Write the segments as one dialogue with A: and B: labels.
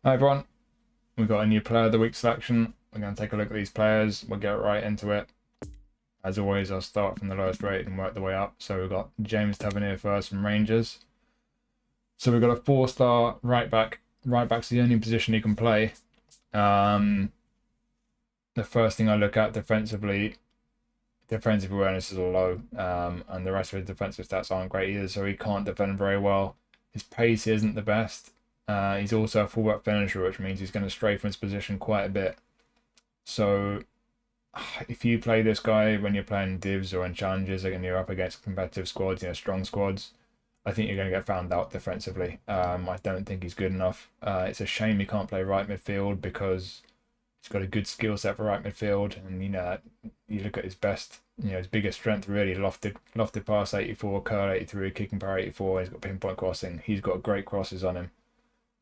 A: Hi everyone, we've got a new player of the week selection. We're going to take a look at these players. We'll get right into it. As always, I'll start from the lowest rated and work the way up. So we've got James Tavernier first from Rangers. So we've got a 4-star right back. Right back's the only position he can play. The first thing I look at defensively, defensive awareness is low, and the rest of his defensive stats aren't great either. So he can't defend very well. His pace isn't the best. He's also a fullback finisher, which means he's going to stray from his position quite a bit. So if you play this guy when you're playing divs or in challenges and you're up against competitive squads, strong squads, I think you're going to get found out defensively. I don't think he's good enough. It's a shame he can't play right midfield because he's got a good skill set for right midfield, and you look at his best, his biggest strength really lofted pass 84, curl 83, kicking power 84. He's got pinpoint crossing. He's got great crosses on him,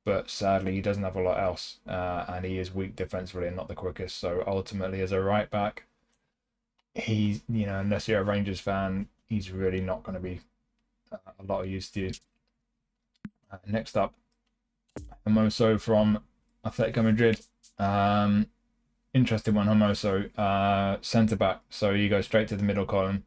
A: but sadly he doesn't have a lot else, and he is weak defensively and not the quickest. So ultimately, as a right back, he's unless you're a Rangers fan, he's really not going to be a lot of use to you. Next up, Hermoso from Atletico Madrid. Interesting one, Hermoso, centre back. So you go straight to the middle column.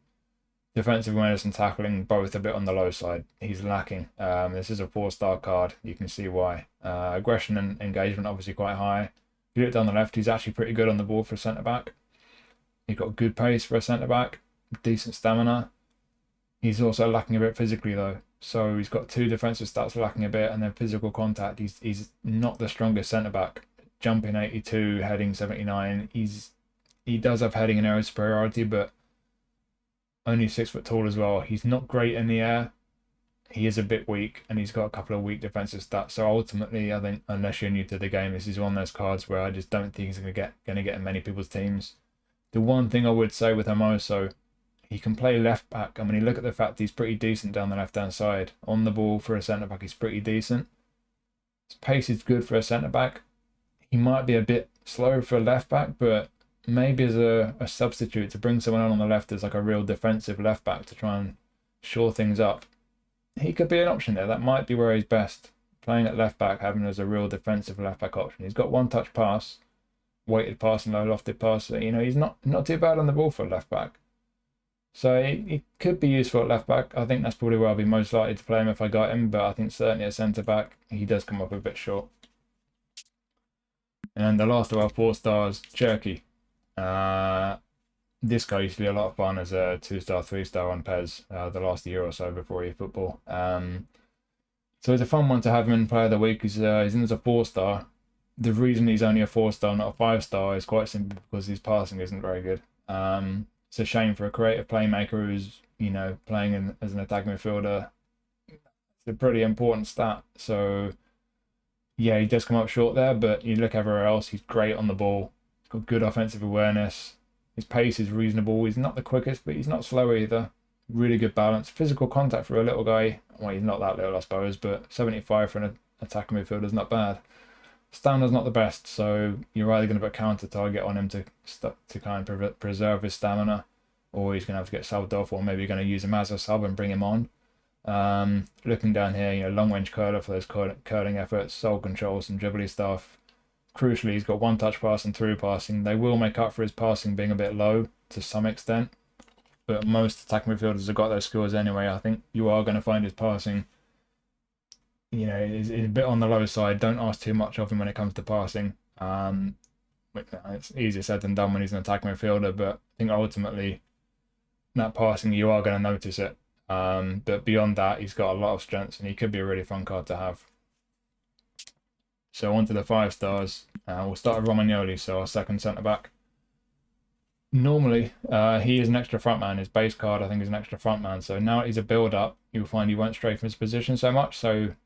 A: Defensive awareness and tackling both a bit on the low side. He's lacking. This is a 4-star card. You can see why. Aggression and engagement obviously quite high. If you look down the left, he's actually pretty good on the ball for a centre back. He's got good pace for a centre back, decent stamina. He's also lacking a bit physically though. So he's got 2 defensive stats lacking a bit, and then physical contact. He's not the strongest centre back. Jumping 82, heading 79. He does have heading and aerial superiority, but only 6 foot tall as well. He's not great in the air. He is a bit weak, and he's got a couple of weak defensive stats. So ultimately, I think unless you're new to the game, this is one of those cards where I just don't think he's going to get in many people's teams. The one thing I would say with Hermoso, he can play left back. I mean, you look at the fact he's pretty decent down the left hand side. On the ball for a centre back, he's pretty decent. His pace is good for a centre back. He might be a bit slow for a left back, but maybe as a substitute to bring someone on the left as like a real defensive left back to try and shore things up, he could be an option there. That might be where he's best, playing at left back, having as a real defensive left back option. He's got one-touch pass, weighted pass and low lofted pass. So, he's not too bad on the ball for a left back. So he could be useful at left back. I think that's probably where I'll be most likely to play him if I got him, but I think certainly at centre back, he does come up a bit short. And the last of our 4 stars, Cherki. This guy used to be a lot of fun as a 2-star, 3-star on PES the last year or so before eFootball. So it's a fun one to have him in player of the week. He's in as a 4-star. The reason he's only a 4-star, not a 5-star, is quite simple because his passing isn't very good. It's a shame for a creative playmaker who's playing as an attack midfielder. It's a pretty important stat. So yeah, he does come up short there, but you look everywhere else, he's great on the ball. He's got good offensive awareness. His pace is reasonable. He's not the quickest, but he's not slow either. Really good balance. Physical contact for a little guy. Well, he's not that little, I suppose, but 75 for an attacking midfielder is not bad. Stamina's not the best, so you're either going to put a counter target on him to kind of preserve his stamina, or he's going to have to get subbed off, or maybe you're going to use him as a sub and bring him on. Looking down here, long range curler for those curling efforts, soul control, some dribbly stuff. Crucially, he's got one-touch pass and through passing. They will make up for his passing being a bit low to some extent, but most attacking midfielders have got those skills anyway. I think you are going to find his passing, is a bit on the low side. Don't ask too much of him when it comes to passing. It's easier said than done when he's an attacking midfielder, but I think ultimately that passing you are going to notice it. But beyond that, he's got a lot of strengths, and he could be a really fun card to have. So on to the 5 stars. We'll start with Romagnoli, so our second centre back. Normally, he is an extra frontman. His base card, I think, is an extra frontman. So now he's a build-up, you'll find he won't stray from his position so much. So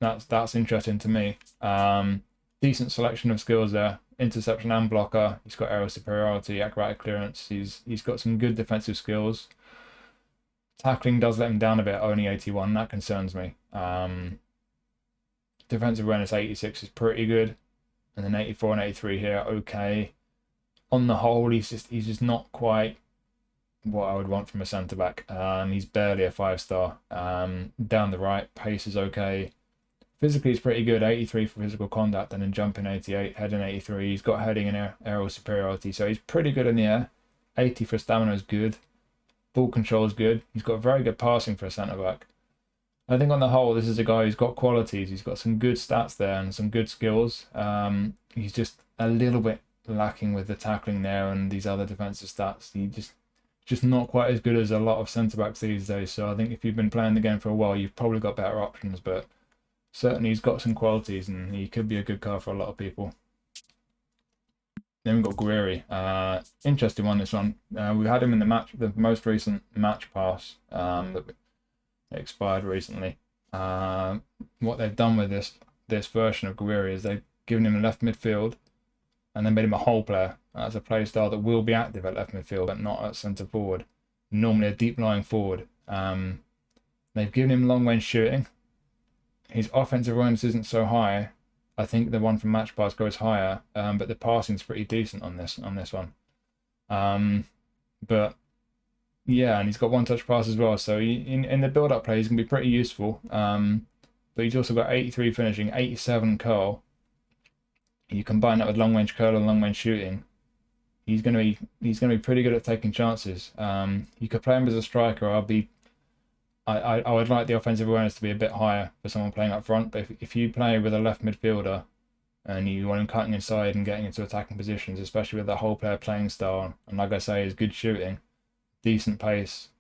A: that's interesting to me. Decent selection of skills there. Interception and blocker. He's got aerial superiority, acrobatic clearance. He's got some good defensive skills. Tackling does let him down a bit, only 81. That concerns me. Defensive awareness 86 is pretty good, and then 84 and 83 here, okay. On the whole, he's just not quite what I would want from a centre back. He's barely a 5-star. Down the right, pace is okay. Physically, he's pretty good, 83 for physical contact, and then jumping 88, heading 83. He's got heading and aerial superiority, so he's pretty good in the air. 80 for stamina is good. Ball control is good. He's got very good passing for a centre-back. I think on the whole, this is a guy who's got qualities. He's got some good stats there and some good skills. He's just a little bit lacking with the tackling there and these other defensive stats. He just not quite as good as a lot of centre-backs these days. So I think if you've been playing the game for a while, you've probably got better options. But certainly he's got some qualities and he could be a good card for a lot of people. Then we've got Gouiri. Interesting one, this one. We had him in the most recent match pass that expired recently. What they've done with this version of Gouiri is they've given him a left midfield and then made him a whole player. That's a play style that will be active at left midfield but not at centre forward. Normally a deep lying forward. They've given him long range shooting. His offensive awareness isn't so high. I think the one from match pass goes higher, but the passing's pretty decent on this one. But yeah, and he's got one touch pass as well. So in the build up play, he's gonna be pretty useful. But he's also got 83 finishing, 87 curl. You combine that with long range curl and long range shooting. He's gonna be pretty good at taking chances. You could play him as a striker. I would like the offensive awareness to be a bit higher for someone playing up front, but if you play with a left midfielder and you want him cutting inside and getting into attacking positions, especially with the whole player playing style, and like I say, his good shooting, decent pace,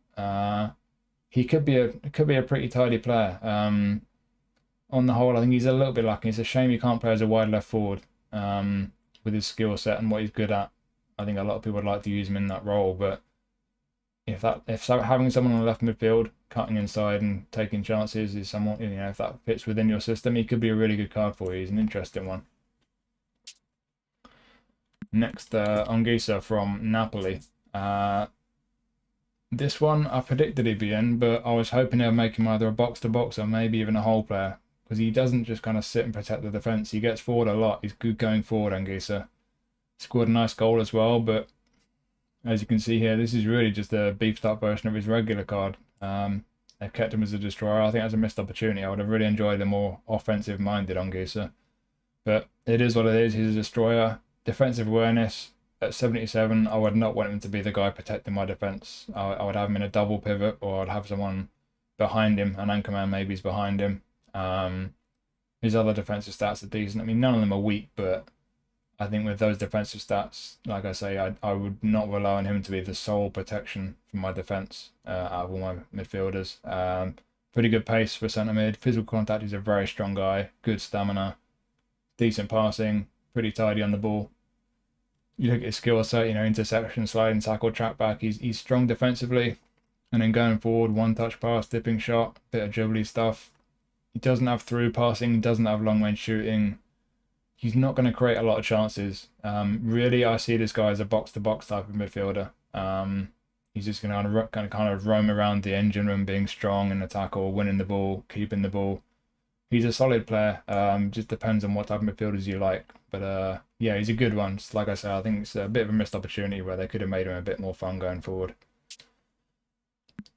A: he could be a pretty tidy player. On the whole, I think he's a little bit lucky. It's a shame you can't play as a wide left forward with his skill set and what he's good at. I think a lot of people would like to use him in that role, but if having someone on the left midfield cutting inside and taking chances is someone, if that fits within your system, he could be a really good card for you. He's an interesting one. Next, Anguissa from Napoli. This one I predicted he'd be in, but I was hoping they'd make him either a box-to-box or maybe even a whole player, because he doesn't just kind of sit and protect the defence. He gets forward a lot. He's good going forward, Anguissa. Scored a nice goal as well, but as you can see here, this is really just a beefed up version of his regular card. They've kept him as a destroyer. I think that's a missed opportunity. I would have really enjoyed a more offensive-minded Anguissa. But it is what it is. He's a destroyer. Defensive awareness at 77. I would not want him to be the guy protecting my defence. I would have him in a double pivot, or I'd have someone behind him. An anchorman maybe is behind him. His other defensive stats are decent. I mean, none of them are weak, but I think with those defensive stats, like I say, I would not rely on him to be the sole protection for my defence out of all my midfielders. Pretty good pace for centre mid. Physical contact, he's a very strong guy. Good stamina. Decent passing. Pretty tidy on the ball. You look at his skill set, interception, sliding tackle, track back. He's strong defensively. And then going forward, one touch pass, dipping shot, bit of dribbly stuff. He doesn't have through passing, doesn't have long range shooting. He's not going to create a lot of chances. Really, I see this guy as a box-to-box type of midfielder. He's just going to kind of roam around the engine room, being strong in the tackle, winning the ball, keeping the ball. He's a solid player. Just depends on what type of midfielders you like. But yeah, he's a good one. Just like I said, I think it's a bit of a missed opportunity where they could have made him a bit more fun going forward.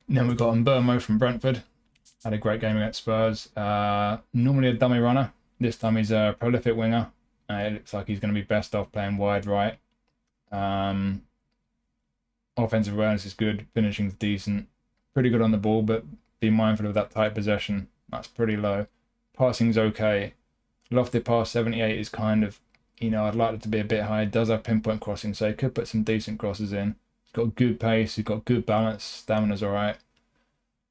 A: Then we've got Mbeumo from Brentford. Had a great game against Spurs. Normally a dummy runner. This time he's a prolific winger. It looks like he's going to be best off playing wide right. Offensive awareness is good. Finishing's decent. Pretty good on the ball, but be mindful of that tight possession. That's pretty low. Passing's okay. Lofted pass 78 is kind of, I'd like it to be a bit high. It does have pinpoint crossing, so he could put some decent crosses in. He's got good pace. He's got good balance. Stamina's all right.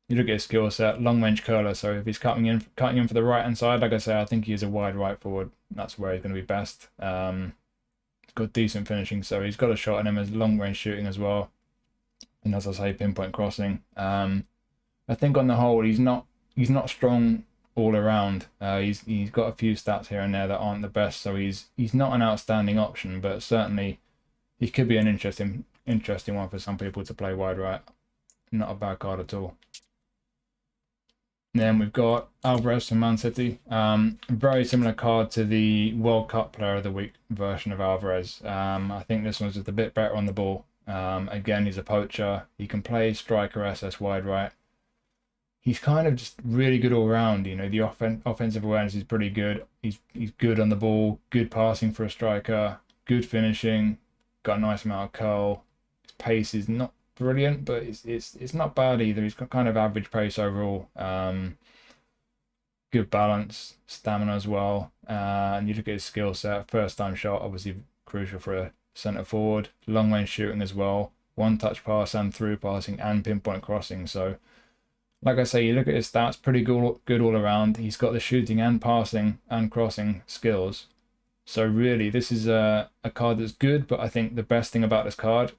A: You look at his skill set, long range curler. So if he's cutting in for the right hand side, like I say, I think he's a wide right forward. That's where he's going to be best. He's got decent finishing, so he's got a shot in him as long range shooting as well. And as I say, pinpoint crossing. I think on the whole, he's not strong all around. He's got a few stats here and there that aren't the best, so he's not an outstanding option, but certainly he could be an interesting one for some people to play wide right. Not a bad card at all. Then we've got Alvarez from Man City. Very similar card to the World Cup Player of the Week version of Alvarez. I think this one's just a bit better on the ball. Again, he's a poacher. He can play striker SS wide right. he's kind of just really good all around. You know, the offensive awareness is pretty good. He's good on the ball, good passing for a striker, good finishing, got a nice amount of curl. His pace is not brilliant, but it's not bad either. He's got kind of average pace overall. Good balance, stamina as well. And you look at his skill set, first time shot, obviously crucial for a centre forward. Long range shooting as well. One touch pass and through passing and pinpoint crossing. So, like I say, you look at his stats, pretty good all around. He's got the shooting and passing and crossing skills. So really, this is a card that's good, but I think the best thing about this card,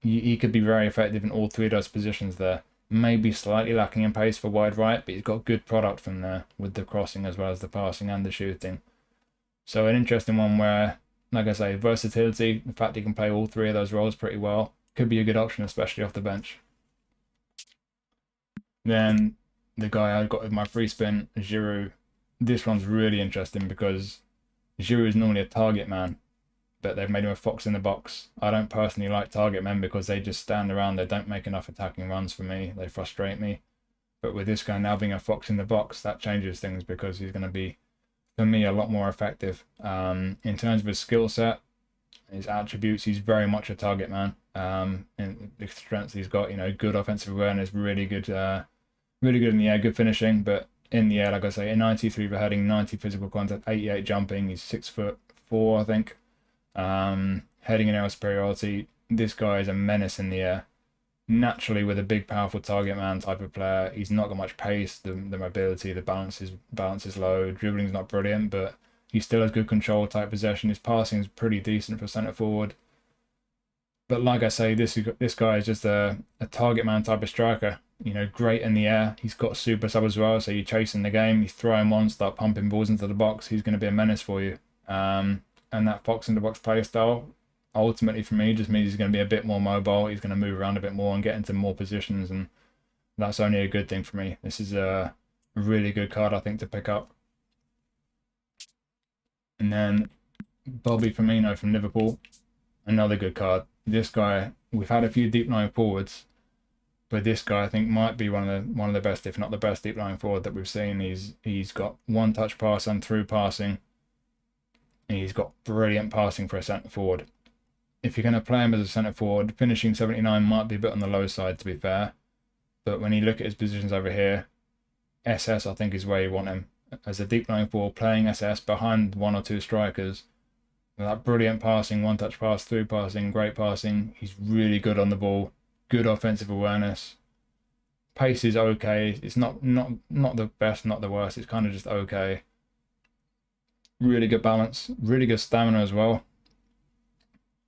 A: he could be very effective in all three of those positions there. Maybe slightly lacking in pace for wide right, but he's got good product from there with the crossing as well as the passing and the shooting. So an interesting one where, like I say, versatility, the fact he can play all three of those roles pretty well, could be a good option, especially off the bench. Then the guy I got with my free spin, Giroud. This one's really interesting because Giroud is normally a target man, but they've made him a fox in the box. I don't personally like target men because they just stand around. They don't make enough attacking runs for me. They frustrate me. But with this guy now being a fox in the box, that changes things because he's going to be, for me, a lot more effective. In terms of his skill set, his attributes, he's very much a target man. And the strengths he's got, you know, good offensive awareness, really good in the air, good finishing. But in the air, like I say, a 93 for heading, 90 physical contact, 88 jumping. He's 6'4", I think. Heading and air superiority. This guy is a menace in the air. Naturally, with a big, powerful target man type of player, he's not got much pace. The mobility, the balance is low. Dribbling's not brilliant, but he still has good control type possession. His passing is pretty decent for centre forward. But like I say, this guy is just a target man type of striker. You know, great in the air. He's got super sub as well. So you're chasing the game, you throw him on, start pumping balls into the box. He's going to be a menace for you. And that fox in the box play style, ultimately for me, just means he's going to be a bit more mobile. He's going to move around a bit more and get into more positions, and that's only a good thing for me. This is a really good card, I think, to pick up. And then Bobby Firmino from Liverpool, another good card. This guy, we've had a few deep line forwards, but this guy I think might be one of the best, if not the best, deep line forward that we've seen. He's got one touch pass and through passing. And he's got brilliant passing for a centre forward. If you're going to play him as a centre forward, finishing 79 might be a bit on the low side, to be fair. But when you look at his positions over here, SS I think is where you want him. As a deep line forward, playing SS behind one or two strikers. With that brilliant passing, one touch pass, through passing, great passing. He's really good on the ball, good offensive awareness. Pace is okay. It's not the best, not the worst. It's kind of just okay. Really good balance, really good stamina as well.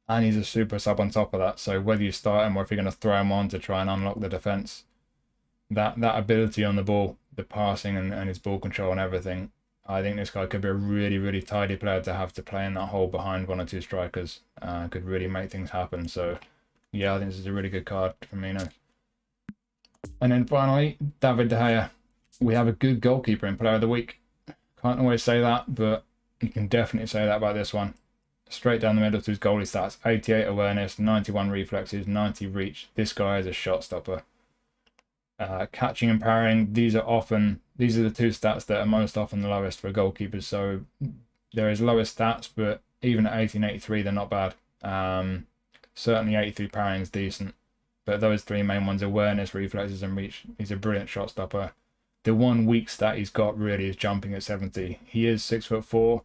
A: And he's a super sub on top of that. So whether you start him or if you're going to throw him on to try and unlock the defense, that ability on the ball, the passing and his ball control and everything, I think this guy could be a really, really tidy player to have to play in that hole behind one or two strikers. Could really make things happen. So yeah, I think this is a really good card for Firmino. And then finally, David De Gea. We have a good goalkeeper in Player of the Week. Can't always say that, but you can definitely say that about this one. Straight down the middle to his goalie stats. 88 awareness, 91 reflexes, 90 reach. This guy is a shot stopper. Catching and parrying, these are the two stats that are most often the lowest for goalkeepers. So there is lowest stats, but even at 80 and 83, they're not bad. Certainly 83 parrying is decent. But those three main ones, awareness, reflexes, and reach, he's a brilliant shot stopper. The one weak stat he's got really is jumping at 70. He is 6'4",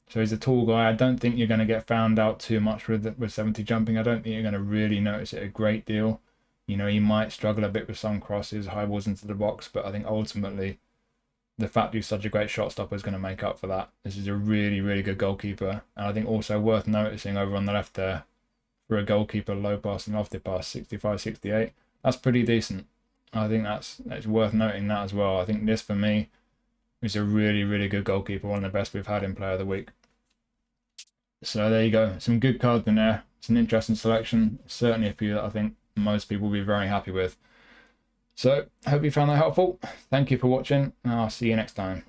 A: so he's a tall guy. I don't think you're going to get found out too much with 70 jumping. I don't think you're going to really notice it a great deal. You know, he might struggle a bit with some crosses, high balls into the box, but I think ultimately the fact he's such a great shot stopper is going to make up for that. This is a really, really good goalkeeper. And I think also worth noticing over on the left there, for a goalkeeper, low pass and lofted pass, 65, 68. That's pretty decent. I think that's worth noting that as well. I think this, for me, is a really, really good goalkeeper. One of the best we've had in Player of the Week. So there you go. Some good cards in there. It's an interesting selection. Certainly a few that I think most people will be very happy with. So, I hope you found that helpful. Thank you for watching, and I'll see you next time.